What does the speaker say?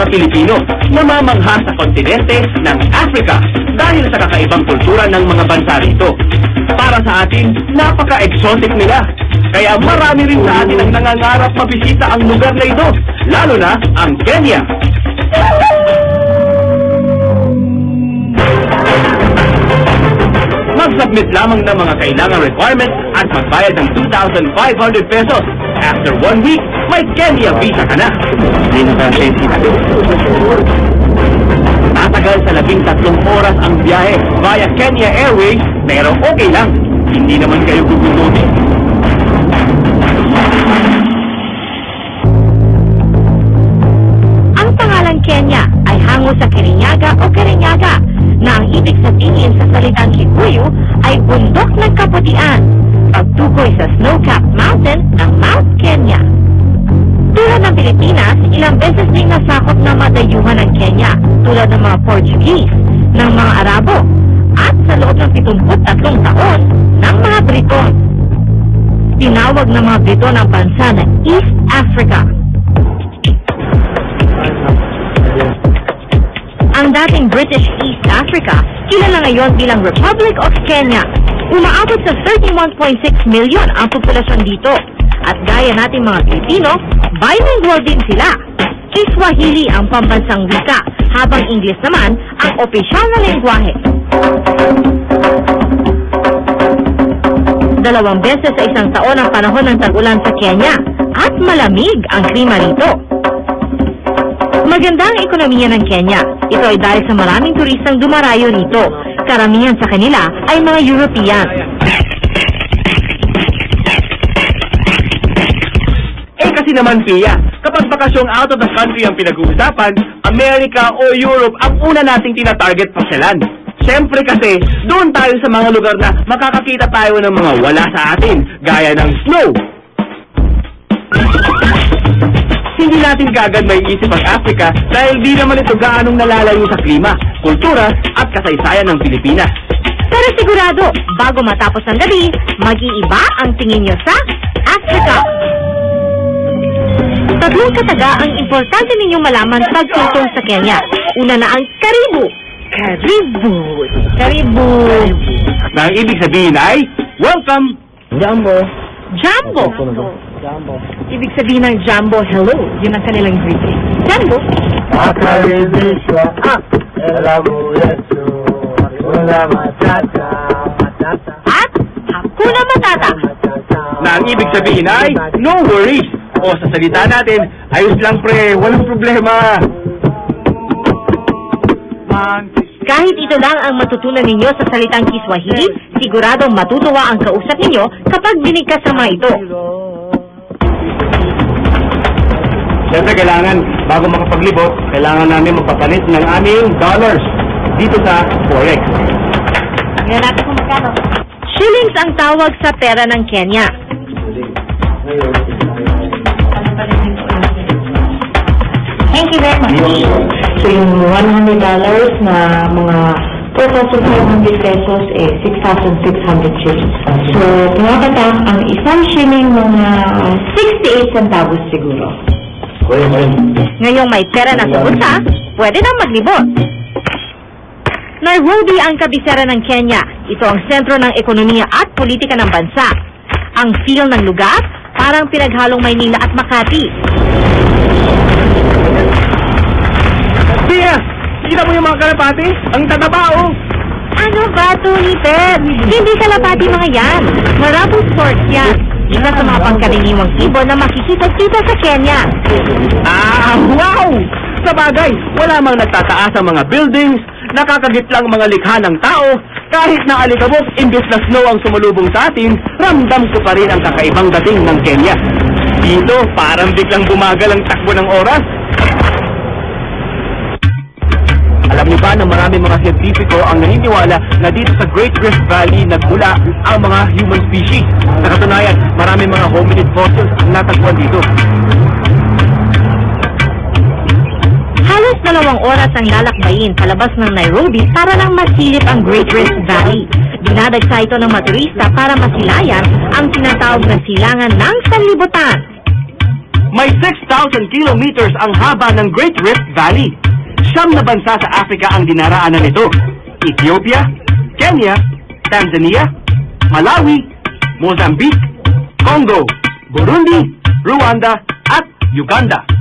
Pilipino na mamangha sa kontinente ng Africa dahil sa kakaibang kultura ng mga bansa rito. Para sa atin, napaka-exotic nila. Kaya marami rin sa atin ang nangangarap mabisita ang lugar na ito, lalo na ang Kenya. Mag-submit lamang ng mga kailangang requirements at magbayad ng 2,500 pesos. After 1 week, may Kenya visa ka na. Hindi na ba siya sinabi? Tatagal sa 13 oras ang biyahe via Kenya Airways, pero okay lang. Hindi naman kayo gugututin. Ang pangalang Kenya ay hango sa Kirinyaga o Kirinyaga, na ang ibig sabihin sa salitang Kikuyu ay bundok ng kaputian, pagtukoy sa snow-capped mountain ng Mount Kenya. Tulad ng Pilipinas, ilang beses ding nasakop na madayuhan ng Kenya, tulad ng mga Portuguese, ng mga Arabo, at sa loob ng 73 taon ng mga Briton. Tinawag ng mga Briton ang bansa na East Africa. Ang dating British East Africa, kilala ngayon bilang Republic of Kenya. Umaabot sa 31.6 million ang populasyon dito. At gaya nating mga Pilipino, bilingual din sila. Kiswahili ang pambansang wika, habang English naman ang opisyal na lengguwahe. 2 beses sa isang taon ang panahon ng tag-ulan sa Kenya at malamig ang klima rito. Maganda ang ekonomiya ng Kenya. Ito ay dahil sa maraming turistang dumarayo rito. Karamihan sa kanila ay mga European. Kasi naman, Pia, kapag bakasyong out of the country ang pinag-uusapan, Amerika o Europe ang una nating tinatarget pasyalan. Siyempre kasi, doon tayo sa mga lugar na makakakita tayo ng mga wala sa atin, gaya ng snow. Hindi natin kagad may isip ang Africa dahil di naman ito gaanong nalalayo sa klima, kultura at kasaysayan ng Pilipinas. Pero sigurado, bago matapos ang gabi, mag-iiba ang tingin nyo sa Africa. 3 kataga ang importante ninyong malaman pagtungtong sa Kenya. Una na ang karibu. Karibu. Na ang ibig sabihin ay, welcome! Jumbo. Jumbo. Jumbo. Ibig sabihin ng jumbo, hello. Yun ang kanilang greeting. Jumbo. Akaribisha, elabuyesu, hakuna matata, matata. At hakuna matata. Na ang ibig sabihin ay, no worries. O sa salita natin, ayos lang pre, walang problema. Kahit ito lang ang matutunan ninyo sa salitang Kiswahili, siguradong matutuwa ang kausap ninyo kapag binigkas sa mga ito. Siyempre kailangan, bago makapaglibot, kailangan namin magpapalit ng aming dollars dito sa Forex. Ngayon natin kung magkano. Shillings ang tawag sa pera ng Kenya. Thank you very much. So yung $100 na mga 4,500 pesos eh 6,600 shillings. So kumakatak ang isang shilling mga 68 centavos siguro. Ngayong may pera na sa bulsa, pwede nang maglibot. Nairobi ang kabisera ng Kenya. Ito ang sentro ng ekonomiya at politika ng bansa. Ang feel ng lugar, parang pinaghalong Maynila at Makati. Tia, kita mo yung mga kalapati? Ang tataba oh! Ano ba, Tony Pet? Hindi kalapati mga yan. Marabong sports yan. Isa sa mga pangkaraniwang ibon na makikita dito sa Kenya. Ah, wow! Sa bagay, wala mang nagtataas ang mga buildings, nakakagit lang mga likha ng tao, kahit na alikabok, imbes na snow ang sumalubong sa atin, ramdam ko pa rin ang kakaibang dating ng Kenya. Dito, parang biglang bumagal ang takbo ng oras. Alam niyo ba na marami mga siyentipiko ang naniniwala na dito sa Great Rift Valley nagmula ang mga human species. Sa katunayan, marami mga hominid fossils ang natagpuan dito. Halos 2 oras ang lalakbayin palabas ng Nairobi para lang masilip ang Great Rift Valley. Dinadagsa ito ng mga turista para masilayan ang tinatawag na silangan ng sanlibutan. May 6,000 kilometers ang haba ng Great Rift Valley. 9 na bansa sa Africa ang dinaraanan nito. Ethiopia, Kenya, Tanzania, Malawi, Mozambique, Congo, Burundi, Rwanda, at Uganda.